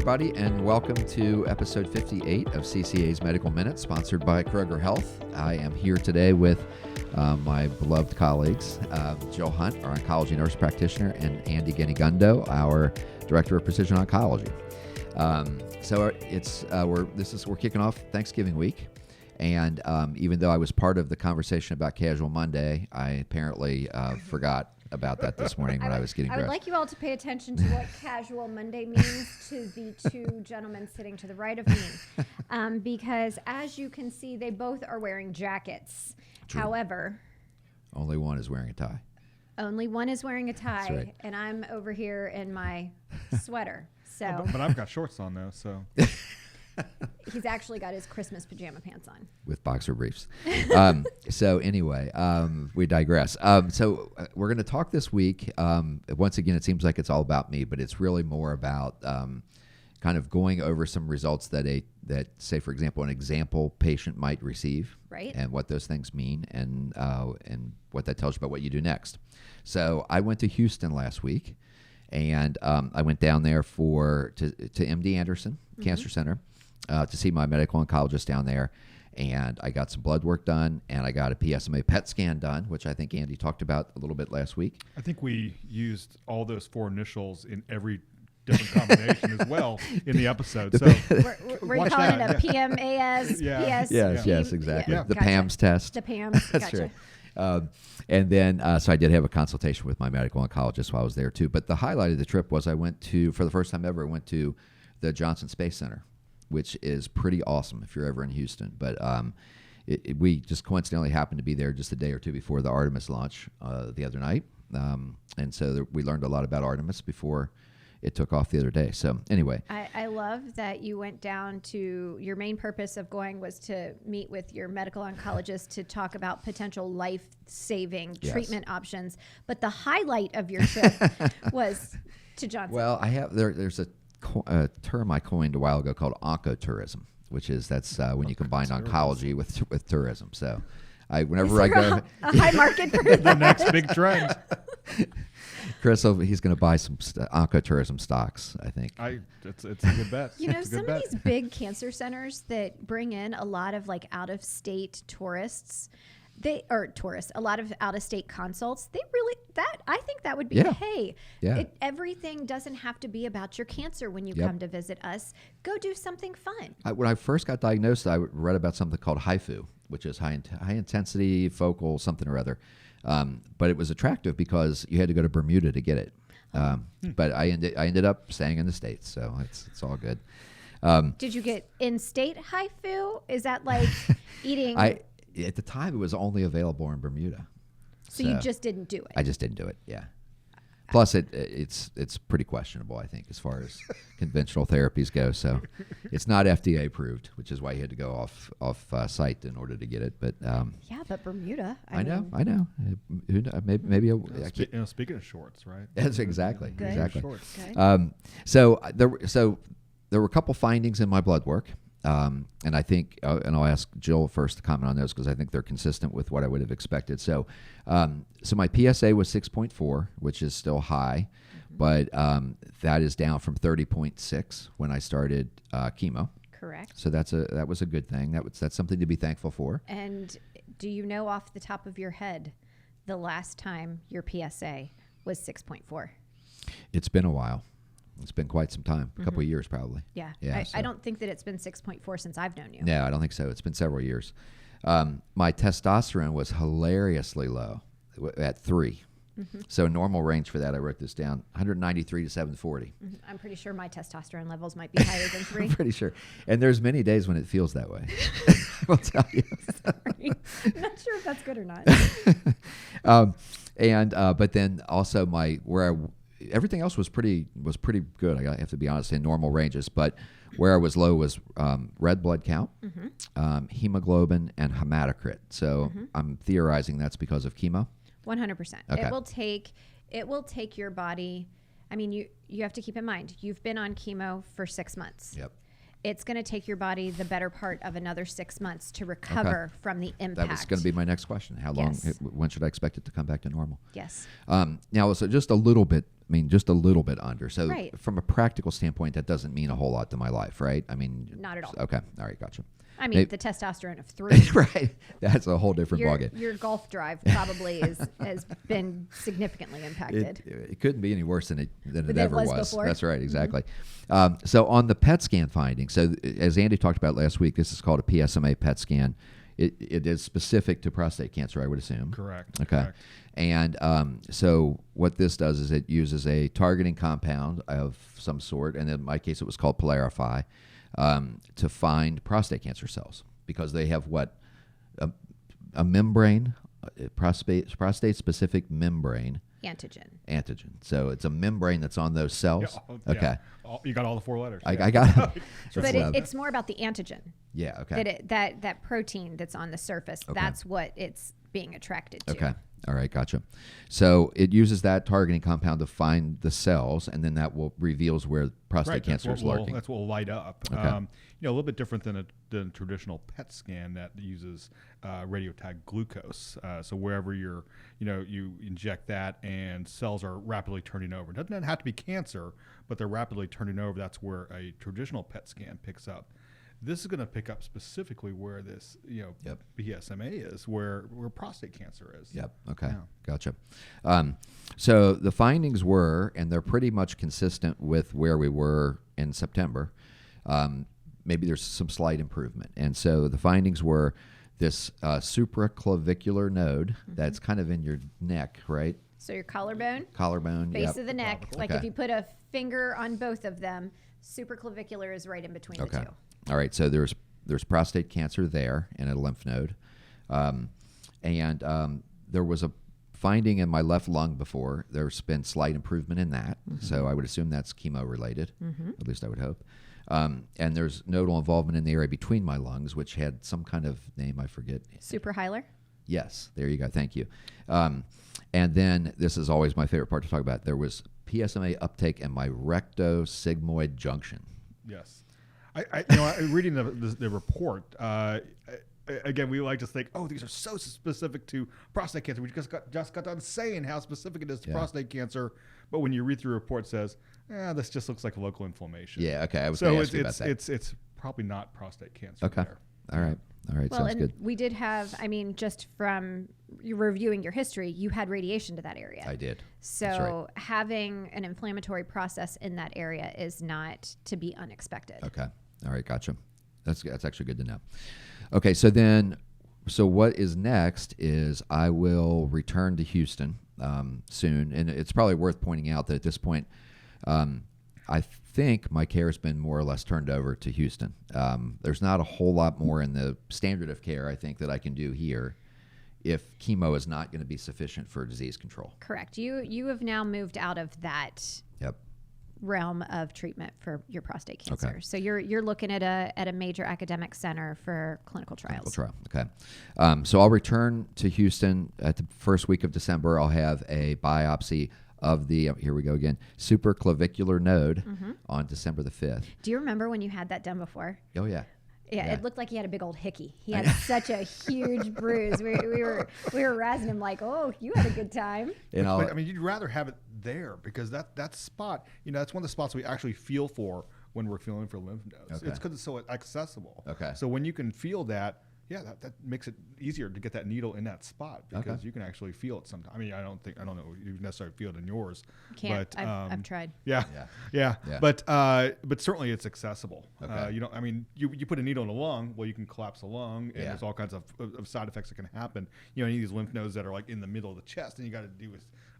everybody, and welcome to episode 58 of CCA's Medical Minute, sponsored by Kroger Health. I am here today with my beloved colleagues, Jill Hunt, our oncology nurse practitioner, and Andy Guinigundo, our director of precision oncology. We're kicking off Thanksgiving week, and even though I was part of the conversation about Casual Monday, I apparently forgot about that this morning when I was getting dressed. I would like you all to pay attention to what Casual Monday means to the two gentlemen sitting to the right of me, because as you can see, they both are wearing jackets. True. However, only one is wearing a tie. Only one is wearing a tie, right. And I'm over here in my sweater. So, but I've got shorts on though, so. He's actually got his Christmas pajama pants on. With boxer briefs. So anyway, we digress. So we're going to talk this week. Once again, it seems like it's all about me, but it's really more about kind of going over some results that say, for example, an example patient might receive, right? And what those things mean, and what that tells you about what you do next. So I went to Houston last week, and I went down there to MD Anderson Cancer Center. To see my medical oncologist down there, and I got some blood work done, and I got a PSMA PET scan done, which I think Andy talked about a little bit last week. I think we used all those four initials in every different combination as well in the episode. So we're calling it a PMAS, Yeah. PS. Yes, exactly. Yeah. The Gotcha. PAMS test. The PAMS. That's Gotcha. right. And then, so I did have a consultation with my medical oncologist while I was there too. But the highlight of the trip was for the first time ever, I went to the Johnson Space Center, which is pretty awesome if you're ever in Houston. But we just coincidentally happened to be there just a day or two before the Artemis launch the other night. And so we learned a lot about Artemis before it took off the other day. So anyway. I love that you went down to your main purpose of going was to meet with your medical oncologist to talk about potential life-saving treatment options. But the highlight of your trip was to Johnson. Well, there's a term I coined a while ago called oncotourism, which is when you combine oncology with tourism. So whenever I go, a high market for the next big trend. Chris, he's going to buy some oncotourism stocks, I think. It's a good bet. You know, some of these big cancer centers that bring in a lot of like out-of-state tourists, a lot of out-of-state consults, I think that would be, everything doesn't have to be about your cancer when you come to visit us. Go do something fun. When I first got diagnosed, I read about something called HIFU, which is high intensity focal something or other. But it was attractive because you had to go to Bermuda to get it. But I ended up staying in the States, so it's all good. Did you get in-state HIFU? Is that like eating... At the time, it was only available in Bermuda. So you just didn't do it? I just didn't do it, yeah. Plus, it's pretty questionable, I think, as far as conventional therapies go. So it's not FDA approved, which is why you had to go off site in order to get it. But but Bermuda. I know. Maybe speaking of shorts, right? That's exactly. Good. Exactly. Shorts. So there were a couple findings in my blood work. And I think, and I'll ask Jill first to comment on those because I think they're consistent with what I would have expected. So my PSA was 6.4, which is still high, but that is down from 30.6 when I started chemo. Correct. So that was a good thing. That's something to be thankful for. And do you know off the top of your head the last time your PSA was 6.4? It's been a while. It's been quite some time, a couple of years probably. Yeah. Yeah. I don't think that it's been 6.4 since I've known you. No, I don't think so. It's been several years. My testosterone was hilariously low at 3. So normal range for that, I wrote this down, 193 to 740. I'm pretty sure my testosterone levels might be higher than 3. I'm pretty sure. And there's many days when it feels that way. I will tell you. Sorry. I'm not sure if that's good or not. But then also everything else was pretty good. I have to be honest, in normal ranges. But where I was low was red blood count, hemoglobin, and hematocrit. So I'm theorizing that's because of chemo. 100%. Okay. It will take your body. I mean, you have to keep in mind you've been on chemo for 6 months. Yep. It's going to take your body the better part of another 6 months to recover from the impact. That was going to be my next question. How long? Yes. When should I expect it to come back to normal? Yes. Now, so just a little bit mean, just a little bit under. So Right. from a practical standpoint, that doesn't mean a whole lot to my life, right? I mean, Not at all. Okay, all right, gotcha. I mean, the testosterone of 3. Right, that's a whole different ballgame. Your golf drive probably has been significantly impacted. It couldn't be any worse than it Than ever it was was. before. That's right, exactly. So on the PET scan findings, so as Andy talked about last week, this is called a PSMA PET scan. It is specific to prostate cancer, I would assume. Correct. Okay. Correct. And so what this does is it uses a targeting compound of some sort, and in my case it was called Polarify, to find prostate cancer cells because they have a membrane, prostate-specific membrane. Antigen. So it's a membrane that's on those cells. Yeah, okay. You got all the 4 letters. I got it. But it's more about the antigen. Yeah, okay. That protein that's on the surface, that's what it's being attracted to. Okay. All right, gotcha. So it uses that targeting compound to find the cells, and then that will reveals where prostate cancer is lurking. That's what will light up. Okay. A little bit different than a traditional PET scan that uses radiotagged glucose. So wherever you inject that, and cells are rapidly turning over. It doesn't have to be cancer, but they're rapidly turning over. That's where a traditional PET scan picks up. This is going to pick up specifically where this, PSMA is, where prostate cancer is. Yep. Okay. Yeah. Gotcha. So the findings were, and they're pretty much consistent with where we were in September. Maybe there's some slight improvement. And so the findings were this supraclavicular node that's kind of in your neck, right? So your collarbone, Base of the neck. Like if you put a finger on both of them, supraclavicular is right in between the two. All right, so there's prostate cancer there in a lymph node, and there was a finding in my left lung before. There's been slight improvement in that, so I would assume that's chemo related. At least I would hope. And there's nodal involvement in the area between my lungs, which had some kind of name I forget. Suprahilar? Yes, there you go. Thank you. And then this is always my favorite part to talk about. There was PSMA uptake in my rectosigmoid junction. Yes. Reading the report, again, we like to think, these are so specific to prostate cancer. We just got done saying how specific it is to prostate cancer, but when you read through the report, it says, this just looks like a local inflammation. Yeah, okay. I was going to ask you about that. It's probably not prostate cancer. Okay. There. All right. Well, sounds and good. we did have, just from you reviewing your history, you had radiation to that area. I did. So That's right. having an inflammatory process in that area is not to be unexpected. Okay. All right. Gotcha. That's actually good to know. Okay. So what is next is I will return to Houston soon. And it's probably worth pointing out that at this point, I think my care has been more or less turned over to Houston. There's not a whole lot more in the standard of care, I think, that I can do here if chemo is not going to be sufficient for disease control. Correct. You have now moved out of that realm of treatment for your prostate cancer. Okay. So you're looking at a major academic center for clinical trials. Okay. So I'll return to Houston at the first week of December. I'll have a biopsy of the, here we go again, supraclavicular node on December the 5th. Do you remember when you had that done before? Oh, yeah. Yeah, it looked like he had a big old hickey. He had such a huge bruise. We were razzing him like, "Oh, you had a good time." But you'd rather have it there because that spot, that's one of the spots we actually feel for when we're feeling for lymph nodes. Okay. It's because it's so accessible. Okay. So when you can feel that, that makes it easier to get that needle in that spot because you can actually feel it sometimes. I don't know if you necessarily feel it in yours. Can't. But, I've tried. Yeah. But certainly it's accessible. Okay. You put a needle in the lung, well, you can collapse the lung, and there's all kinds of side effects that can happen. Any of these lymph nodes that are like in the middle of the chest, and you got to do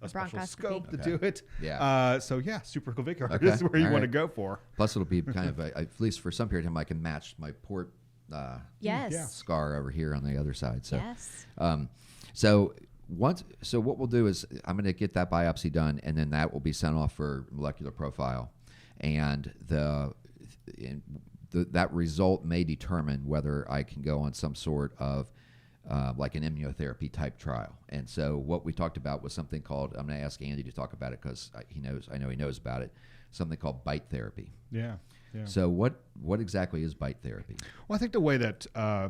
a special scope to do it. Yeah. Supraclavicular is where you want to go for. Plus, it'll be kind of, at least for some period of time, I can match my port scar over here on the other side. So, so what we'll do is I'm going to get that biopsy done, and then that will be sent off for molecular profile, and that result may determine whether I can go on some sort of like an immunotherapy type trial. And so what we talked about was something called, I'm going to ask Andy to talk about it because I know he knows about it, something called BITE therapy. Yeah. So what exactly is BITE therapy? Well, I think the way that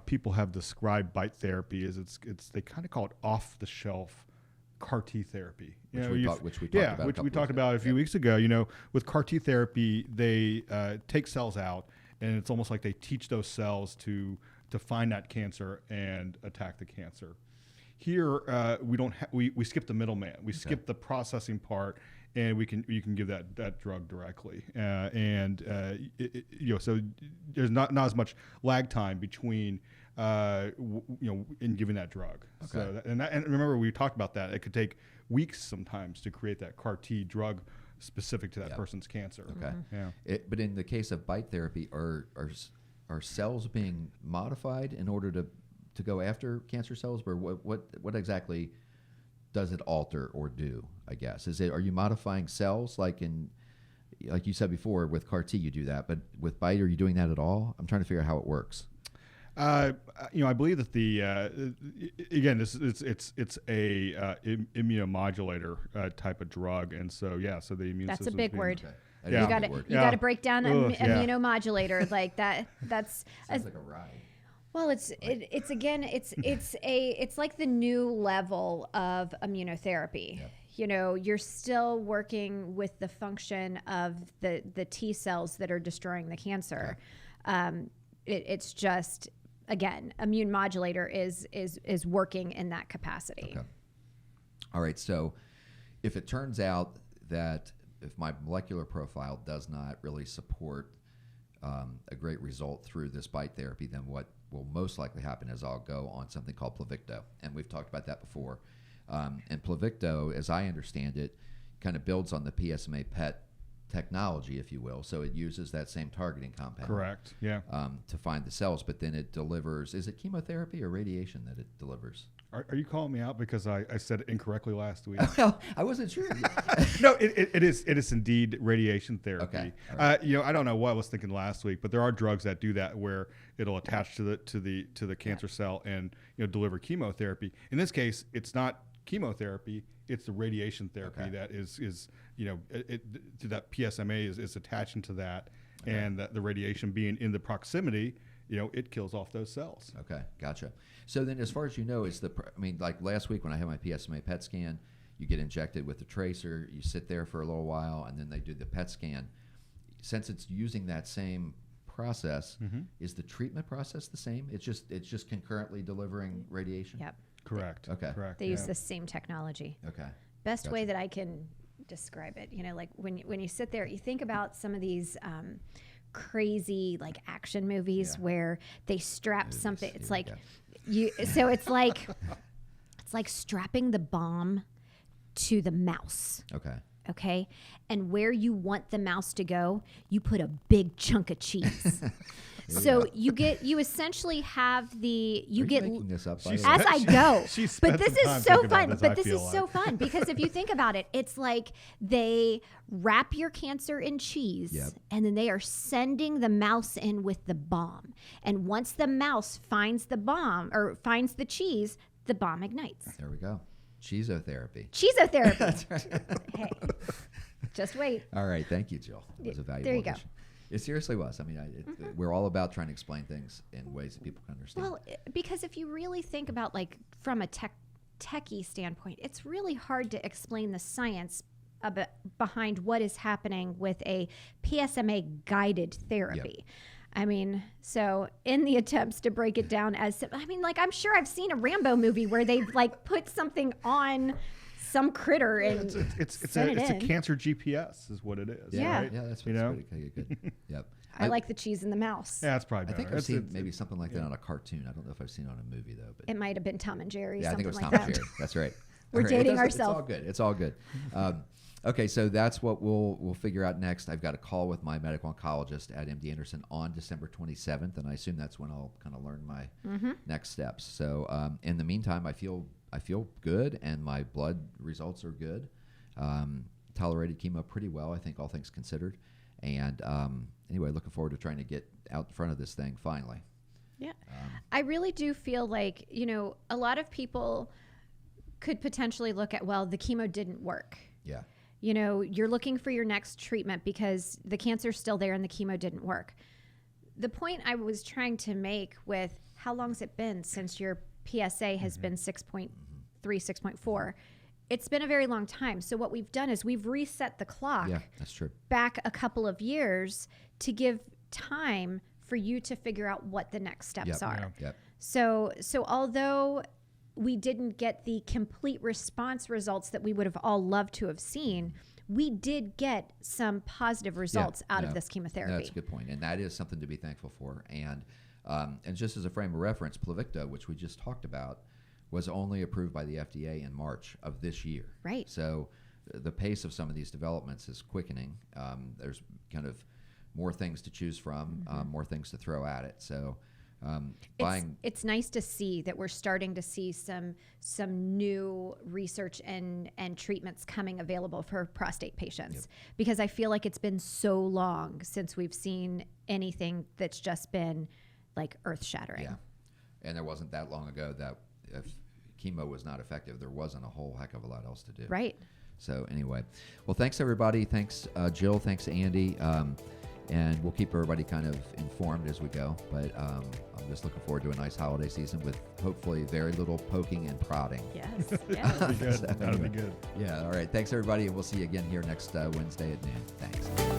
people have described BITE therapy is they kind of call it off the shelf CAR T therapy. Which we talked about a few weeks ago. You know, with CAR T therapy, they take cells out, and it's almost like they teach those cells to find that cancer and attack the cancer. Here, we don't we skip the middleman. We skip the processing part, and you can give that drug directly. So there's not as much lag time between in giving that drug. Okay. So and remember, we talked about that. It could take weeks sometimes to create that CAR T drug specific to that person's cancer. Okay. Yeah. But in the case of BiTE therapy, are cells being modified in order to go after cancer cells, or what exactly does it alter or do? I guess are you modifying cells like you said before with CAR T you do that, but with BiTE are you doing that at all? I'm trying to figure out how it works. I believe that again, it's a immunomodulator type of drug, and so so the immune system. That's a big word. Okay. You got to break down immunomodulator like that. That's sounds like a ride. Well, it's like the new level of immunotherapy. Yep. You know, you're still working with the function of the T cells that are destroying the cancer. Okay. It's just, again, immune modulator is working in that capacity. Okay. All right. So if it turns out that if my molecular profile does not really support a great result through this BiTE therapy, then what will most likely happen is I'll go on something called Plevicta. And we've talked about that before. And Plevicta, as I understand it, kind of builds on the PSMA PET technology, if you will. So it uses that same targeting compound. Correct. Yeah. To find the cells, but then it delivers. Is it chemotherapy or radiation that it delivers? Are you calling me out because I said it incorrectly last week? Well, I wasn't sure. No, it is indeed radiation therapy. Okay. Right. I don't know what I was thinking last week, but there are drugs that do that where it'll attach to the cancer cell and deliver chemotherapy. In this case, it's not chemotherapy; it's the radiation therapy that is that PSMA is attaching to that, and the radiation being in the proximity. It kills off those cells. Okay, gotcha. So then, as far as you know, like last week when I had my PSMA PET scan, you get injected with the tracer, you sit there for a little while, and then they do the PET scan. Since it's using that same process, is the treatment process the same? It's just concurrently delivering radiation? Yep. Correct. Okay. Correct. They use the same technology. Okay. Best way that I can describe it, like when you sit there, you think about some of these crazy like action movies where they strap something. It's like it's like strapping the bomb to the mouse. Okay. And where you want the mouse to go, you put a big chunk of cheese. So you essentially have making this up as I go. But this is so fun. So fun because if you think about it, it's like they wrap your cancer in cheese and then they are sending the mouse in with the bomb. And once the mouse finds the bomb or finds the cheese, the bomb ignites. There we go. Cheesotherapy. That's right. Hey, just wait. All right. Thank you, Jill. It was a valuable There you go. It seriously was. I mean, we're all about trying to explain things in ways that people can understand. Well, because if you really think about like from a techie standpoint, it's really hard to explain the science behind what is happening with a PSMA guided therapy. Yep. I mean, so in the attempts to break it down I'm sure I've seen a Rambo movie where they've like put something on some critter and it's a cancer GPS is what it is. Yeah. Right? Yeah, that's pretty good. Yep. I like the cheese and the mouse. Yeah, that's probably better. I think I've seen maybe something like that on a cartoon. I don't know if I've seen it on a movie though, but it might have been Tom and Jerry. Yeah, I think it was like Tom and Jerry. That's right. We're dating ourselves. It's all good. Okay, so that's what we'll figure out next. I've got a call with my medical oncologist at MD Anderson on December 27th, and I assume that's when I'll kind of learn my next steps. So in the meantime, I feel good, and my blood results are good. Tolerated chemo pretty well, I think, all things considered. And anyway, looking forward to trying to get out in front of this thing finally. Yeah, I really do feel like a lot of people could potentially look at, well, the chemo didn't work. Yeah. You're looking for your next treatment because the cancer's still there and the chemo didn't work. The point I was trying to make with how long's it been since your PSA has been 6.3, 6.4, it's been a very long time. So what we've done is we've reset the clock Yeah, that's true. back a couple of years to give time for you to figure out what the next steps Yep. are. Yep. So although we didn't get the complete response results that we would have all loved to have seen, we did get some positive results out of this chemotherapy. That's a good point, and that is something to be thankful for. And just as a frame of reference, Plevicta, which we just talked about, was only approved by the FDA in March of this year. Right. So the pace of some of these developments is quickening. There's kind of more things to choose from, more things to throw at it. So it's nice to see that we're starting to see some new research and treatments coming available for prostate patients, because I feel like it's been so long since we've seen anything that's just been like earth-shattering. Yeah, and there wasn't that long ago that if chemo was not effective, there wasn't a whole heck of a lot else to do. Right. So anyway, well, thanks everybody. Thanks Jill. Thanks Andy. And we'll keep everybody kind of informed as we go. But I'm just looking forward to a nice holiday season with hopefully very little poking and prodding. Yes. That'd be good. So That'd be good. Yeah. All right. Thanks everybody, and we'll see you again here next Wednesday at noon. Thanks.